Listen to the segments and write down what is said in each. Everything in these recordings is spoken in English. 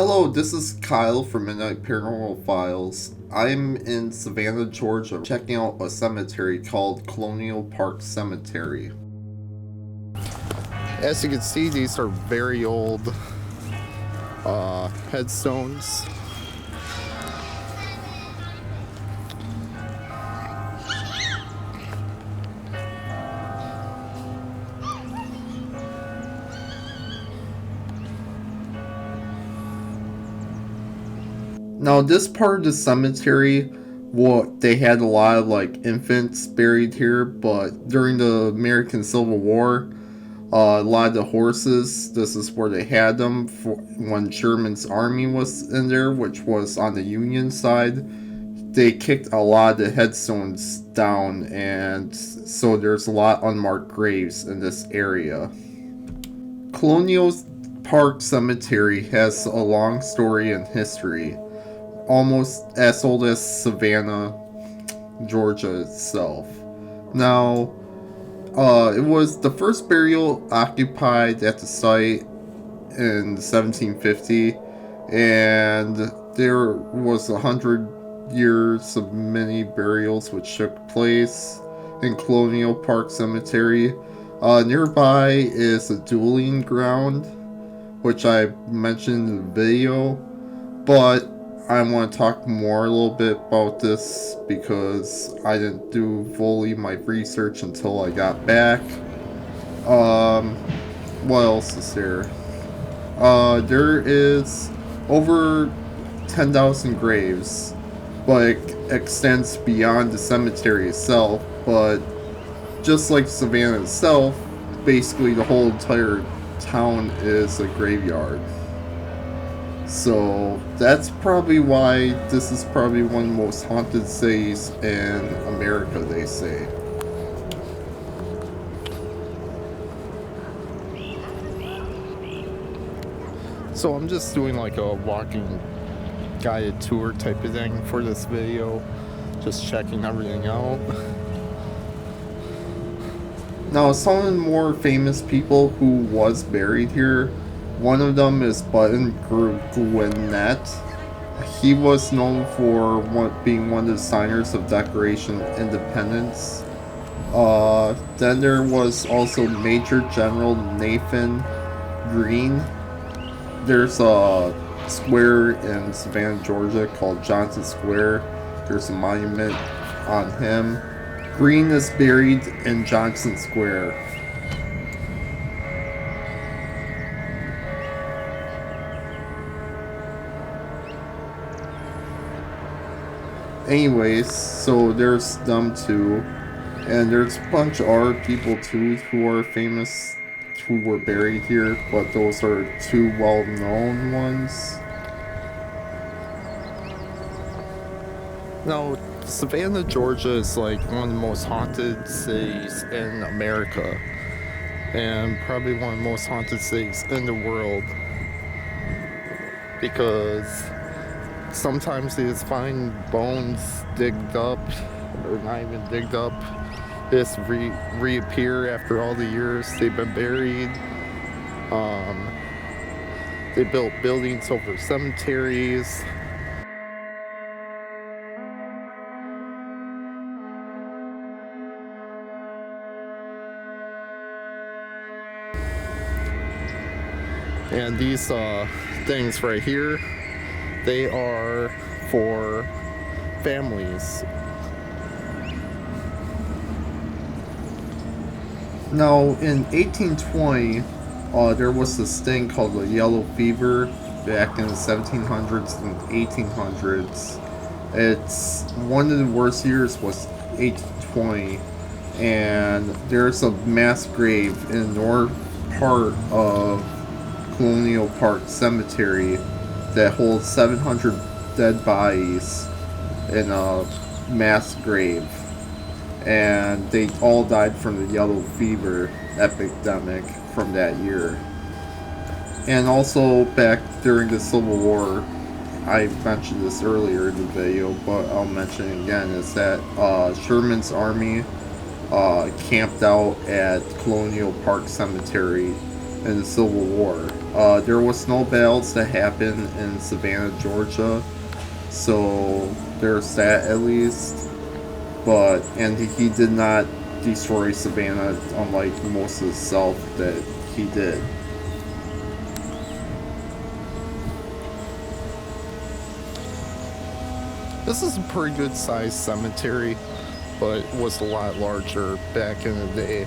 Hello, this is Kyle from Midnight Paranormal Files. I'm in Savannah, Georgia, checking out a cemetery called Colonial Park Cemetery. As you can see, these are very old headstones. Now, this part of the cemetery, they had a lot of infants buried here, but during the American Civil War, a lot of the horses, this is where they had them for when Sherman's army was in there, which was on the Union side. They kicked a lot of the headstones down, and so there's a lot of unmarked graves in this area. Colonial Park Cemetery has a long story and history, almost as old as Savannah, Georgia itself. Now, it was the first burial occupied at the site in 1750, and there was 100 years of many burials which took place in Colonial Park Cemetery. Nearby is a dueling ground, which I mentioned in the video, but I want to talk more a little bit about this because I didn't do fully my research until I got back. What else is there? There is over 10,000 graves, but it extends beyond the cemetery itself. But just like Savannah itself, basically the whole entire town is a graveyard. So that's probably why this is probably one of the most haunted cities in America, they say. So I'm just doing like a walking guided tour type of thing for this video, just checking everything out. Now, some of the more famous people who was buried here, one of them is Button Gwinnett. He was known for being one of the signers of Declaration of Independence. Then there was also Major General Nathan Green. There's a square in Savannah, Georgia called Johnson Square. There's a monument on him. Green is buried in Johnson Square. Anyways, so there's them too, and there's a bunch of other people too who are famous who were buried here, but those are two well-known ones. Now, Savannah, Georgia is like one of the most haunted cities in America, and probably one of the most haunted cities in the world, because sometimes they just find bones digged up, or not even digged up, just reappear after all the years they've been buried. They built buildings over cemeteries. And these things right here, they are for families. Now, in 1820, there was this thing called the yellow fever back in the 1700s and 1800s. It's one of the worst years was 1820, and there's a mass grave in the north part of Colonial Park Cemetery that holds 700 dead bodies in a mass grave, and they all died from the yellow fever epidemic from that year. And also back during the Civil War, I mentioned this earlier in the video, but I'll mention it again, is that Sherman's army camped out at Colonial Park Cemetery in the Civil War. There was no battles that happened in Savannah, Georgia, so there's that at least. But and he did not destroy Savannah, unlike most of the South that he did. This is a pretty good sized cemetery, but it was a lot larger back in the day.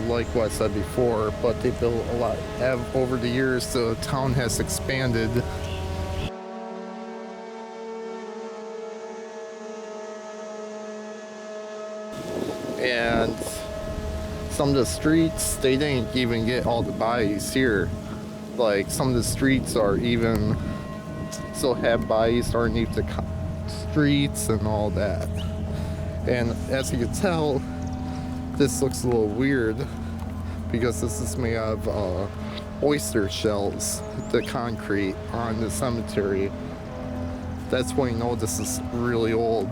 Like what I said before, but they built a lot. Over the years, the town has expanded. And some of the streets, they didn't even get all the bodies here. Like some of the streets are even still have bodies underneath the streets and all that. And as you can tell, this looks a little weird because this is made out of oyster shells, the concrete on the cemetery. That's when you know this is really old,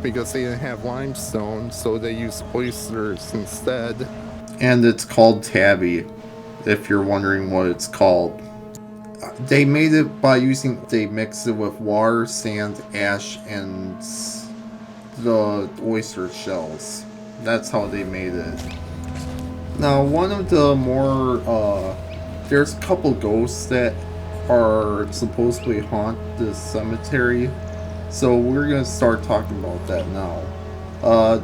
because they didn't have limestone, so they used oysters instead. And it's called tabby, if you're wondering what it's called. They made it by they mixed it with water, sand, ash, and the oyster shells. That's how they made it. Now, one of the more, there's a couple ghosts that are supposedly haunt this cemetery. So we're gonna start talking about that now.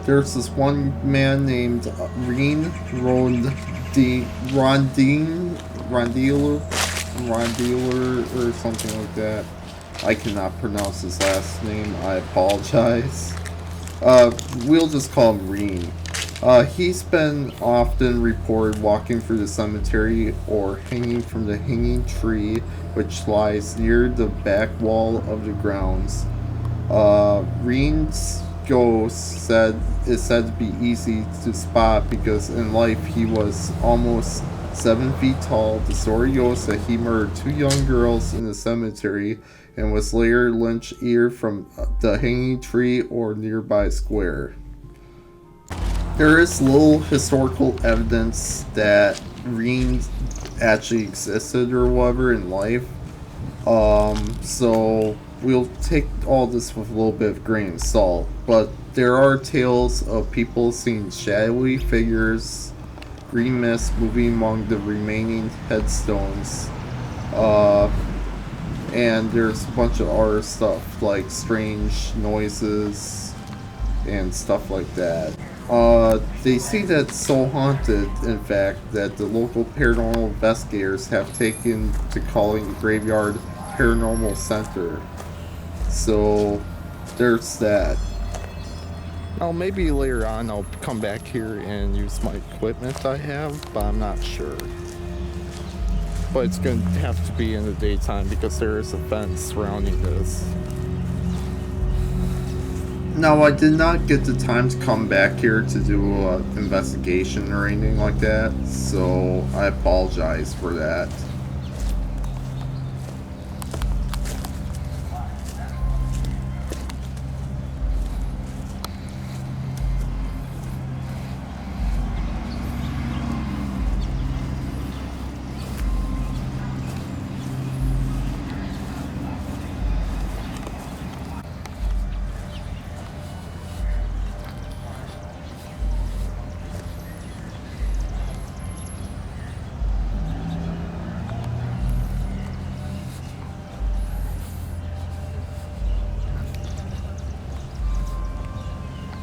There's this one man named Rondealer or something like that. I cannot pronounce his last name. I apologize. We'll just call him Reen. He's been often reported walking through the cemetery or hanging from the hanging tree, which lies near the back wall of the grounds. Reen's ghost is said to be easy to spot because in life he was almost 7 feet tall. The story goes that he murdered 2 young girls in the cemetery and was later lynched either from the hanging tree or nearby square. There is little historical evidence that Reen actually existed or whatever in life. So we'll take all this with a little bit of grain of salt. But there are tales of people seeing shadowy figures, green mist moving among the remaining headstones. And there's a bunch of other stuff like strange noises and stuff like that. They say that it's so haunted, in fact, that the local paranormal investigators have taken to calling the graveyard Paranormal Center. So, there's that. Now, maybe later on I'll come back here and use my equipment I have, but I'm not sure. But it's going to have to be in the daytime because there is a fence surrounding this. Now, I did not get the time to come back here to do an investigation or anything like that, so I apologize for that.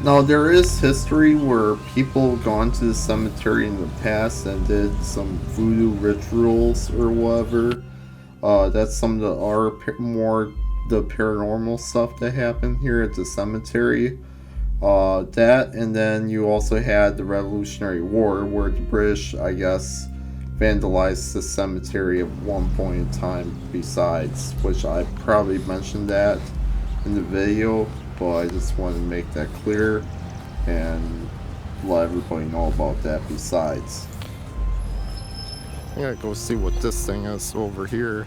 Now, there is history where people have gone to the cemetery in the past and did some voodoo rituals or whatever. That's some of more the paranormal stuff that happened here at the cemetery. That, and then you also had the Revolutionary War, where the British, I guess, vandalized the cemetery at one point in time besides, which I probably mentioned that in the video, but I just wanted to make that clear and let everybody know about that besides. I gotta go see what this thing is over here.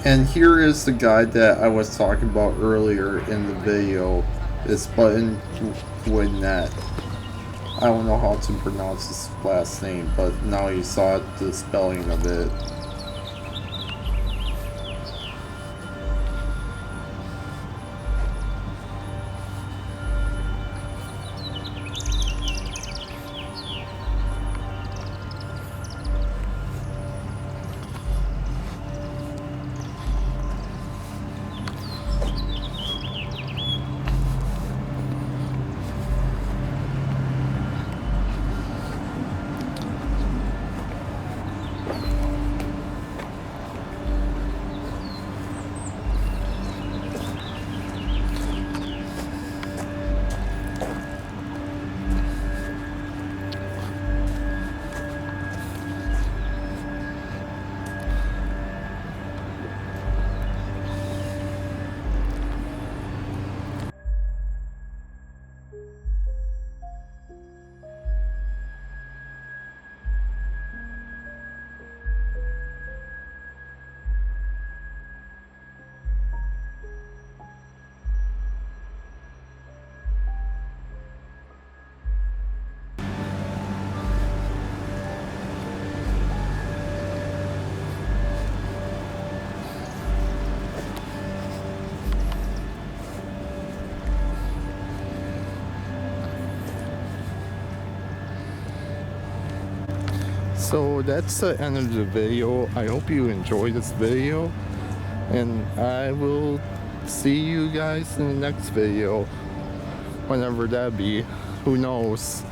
And here is the guy that I was talking about earlier in the video. It's Button Winnett. I don't know how to pronounce his last name, but now you saw the spelling of it. So that's the end of the video. I hope you enjoyed this video, and I will see you guys in the next video, whenever that be. Who knows?